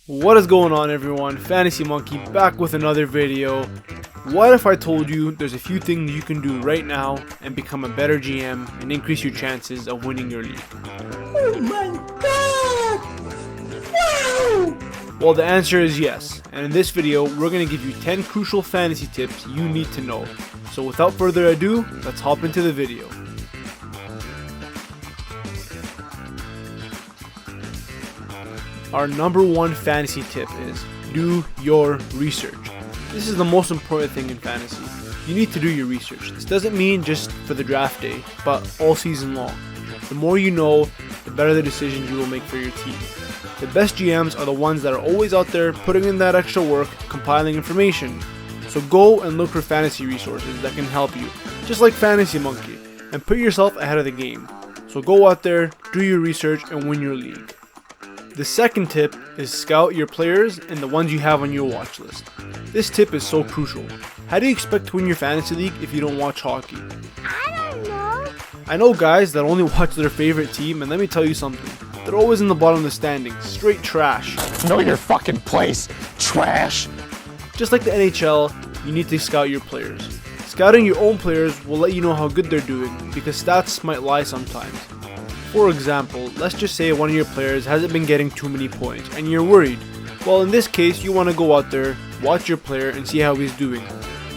What is going on, everyone? Fantasy Monkey back with another video. What if I told you there's a few things you can do right now and become a better GM and increase your chances of winning your league? Oh my god! Wow! Well, the answer is yes, and in this video we're going to give you 10 crucial fantasy tips you need to know. So without further ado, let's hop into the video. Our number one fantasy tip is do your research. This is the most important thing in fantasy. You need to do your research. This doesn't mean just for the draft day, but all season long. The more you know, the better the decisions you will make for your team. The best GMs are the ones that are always out there putting in that extra work, compiling information. So go and look for fantasy resources that can help you, just like Fantasy Monkey, and put yourself ahead of the game. So go out there, do your research, and win your league. The second tip is scout your players and the ones you have on your watch list. This tip is so crucial. How do you expect to win your fantasy league if you don't watch hockey? I don't know. I know guys that only watch their favorite team, and let me tell you something. They're always in the bottom of the standings, straight trash. Know your fucking place, trash. Just like the NHL, you need to scout your players. Scouting your own players will let you know how good they're doing, because stats might lie sometimes. For example, let's just say one of your players hasn't been getting too many points and you're worried. Well, in this case, you want to go out there, watch your player and see how he's doing.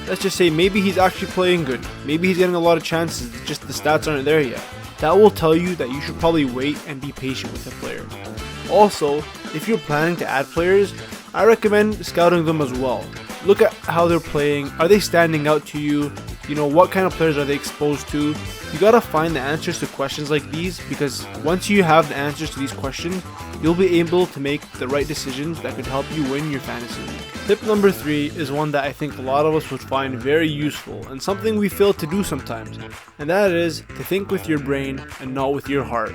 Let's just say maybe he's actually playing good. Maybe he's getting a lot of chances, just the stats aren't there yet. That will tell you that you should probably wait and be patient with the player. Also, if you're planning to add players, I recommend scouting them as well. Look at how they're playing. Are they standing out to you? You know, what kind of players are they exposed to? You gotta find the answers to questions like these, because once you have the answers to these questions, you'll be able to make the right decisions that could help you win your fantasy league. Tip number 3 is one that I think a lot of us would find very useful and something we fail to do sometimes, and that is to think with your brain and not with your heart.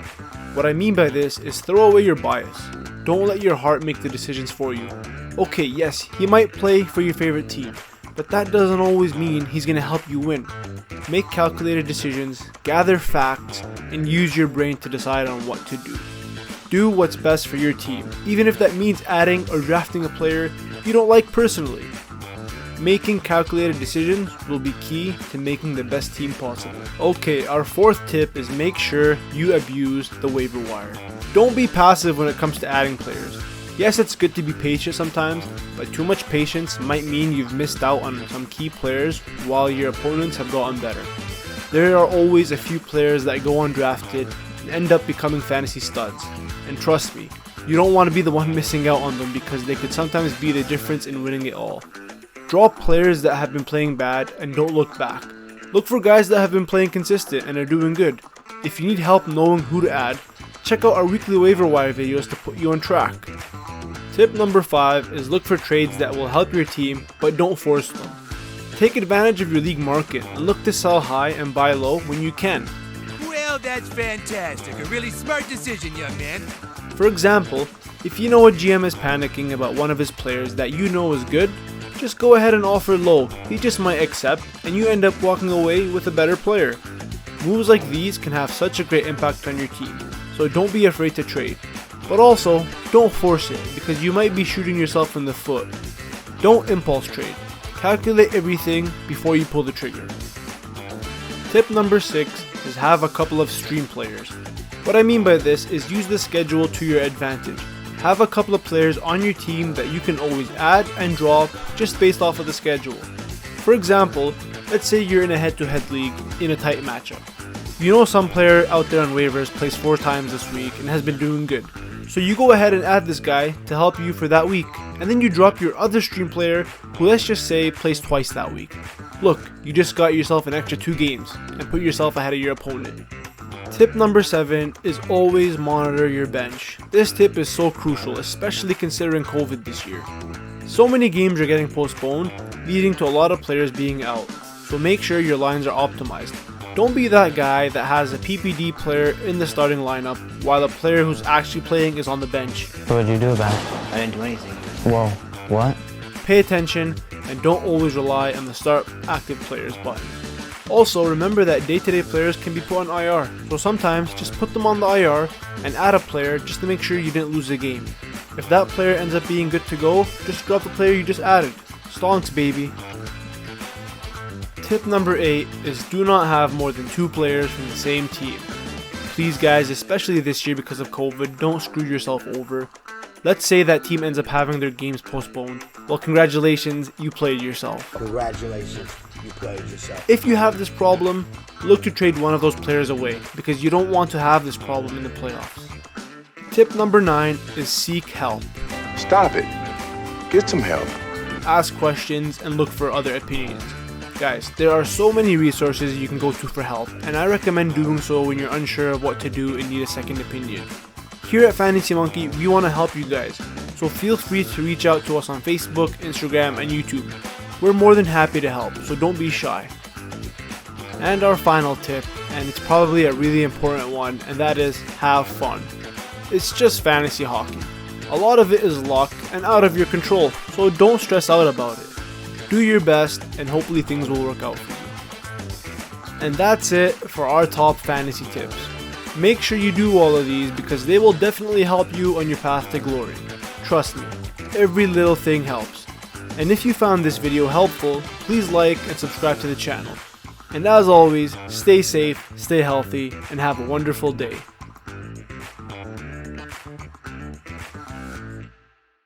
What I mean by this is throw away your bias. Don't let your heart make the decisions for you. Okay, yes, he might play for your favorite team, but that doesn't always mean he's going to help you win. Make calculated decisions, gather facts, and use your brain to decide on what to do. Do what's best for your team, even if that means adding or drafting a player you don't like personally. Making calculated decisions will be key to making the best team possible. Okay, our fourth tip is make sure you abuse the waiver wire. Don't be passive when it comes to adding players. Yes, it's good to be patient sometimes, but too much patience might mean you've missed out on some key players while your opponents have gotten better. There are always a few players that go undrafted and end up becoming fantasy studs. And trust me, you don't want to be the one missing out on them, because they could sometimes be the difference in winning it all. Drop players that have been playing bad and don't look back. Look for guys that have been playing consistent and are doing good. If you need help knowing who to add, check out our weekly waiver wire videos to put you on track. Tip number 5 is look for trades that will help your team, but don't force them. Take advantage of your league market and look to sell high and buy low when you can. Well, that's fantastic. A really smart decision, young man. For example, if you know a GM is panicking about one of his players that you know is good, just go ahead and offer low. He just might accept, and you end up walking away with a better player. Moves like these can have such a great impact on your team, so don't be afraid to trade. But also, don't force it, because you might be shooting yourself in the foot. Don't impulse trade. Calculate everything before you pull the trigger. Tip number 6 is have a couple of stream players. What I mean by this is use the schedule to your advantage. Have a couple of players on your team that you can always add and drop just based off of the schedule. For example, let's say you're in a head-to-head league in a tight matchup. You know some player out there on waivers plays 4 times this week and has been doing good. So you go ahead and add this guy to help you for that week, and then you drop your other stream player who, let's just say, plays twice that week. Look, you just got yourself an extra 2 games and put yourself ahead of your opponent. Tip number 7 is always monitor your bench. This tip is so crucial, especially considering COVID this year. So many games are getting postponed, leading to a lot of players being out, so make sure your lines are optimized. Don't be that guy that has a PPD player in the starting lineup while a player who's actually playing is on the bench. What did you do about it? I didn't do anything. Whoa, what? Pay attention and don't always rely on the start active players button. Also, remember that day-to-day players can be put on IR, so sometimes just put them on the IR and add a player just to make sure you didn't lose a game. If that player ends up being good to go, just drop the player you just added. Stonks, baby. Tip number 8 is do not have more than 2 players from the same team. Please guys, especially this year because of COVID, don't screw yourself over. Let's say that team ends up having their games postponed. Well, congratulations, you played yourself. Congratulations, you played yourself. If you have this problem, look to trade one of those players away because you don't want to have this problem in the playoffs. Tip number 9 is seek help. Stop it. Get some help. Ask questions and look for other opinions. Guys, there are so many resources you can go to for help, and I recommend doing so when you're unsure of what to do and need a second opinion. Here at Fantasy Monkey, we want to help you guys, so feel free to reach out to us on Facebook, Instagram, and YouTube. We're more than happy to help, so don't be shy. And our final tip, and it's probably a really important one, and that is have fun. It's just fantasy hockey. A lot of it is luck and out of your control, so don't stress out about it. Do your best and hopefully things will work out for you. And that's it for our top fantasy tips. Make sure you do all of these because they will definitely help you on your path to glory. Trust me, every little thing helps. And if you found this video helpful, please like and subscribe to the channel. And as always, stay safe, stay healthy, and have a wonderful day.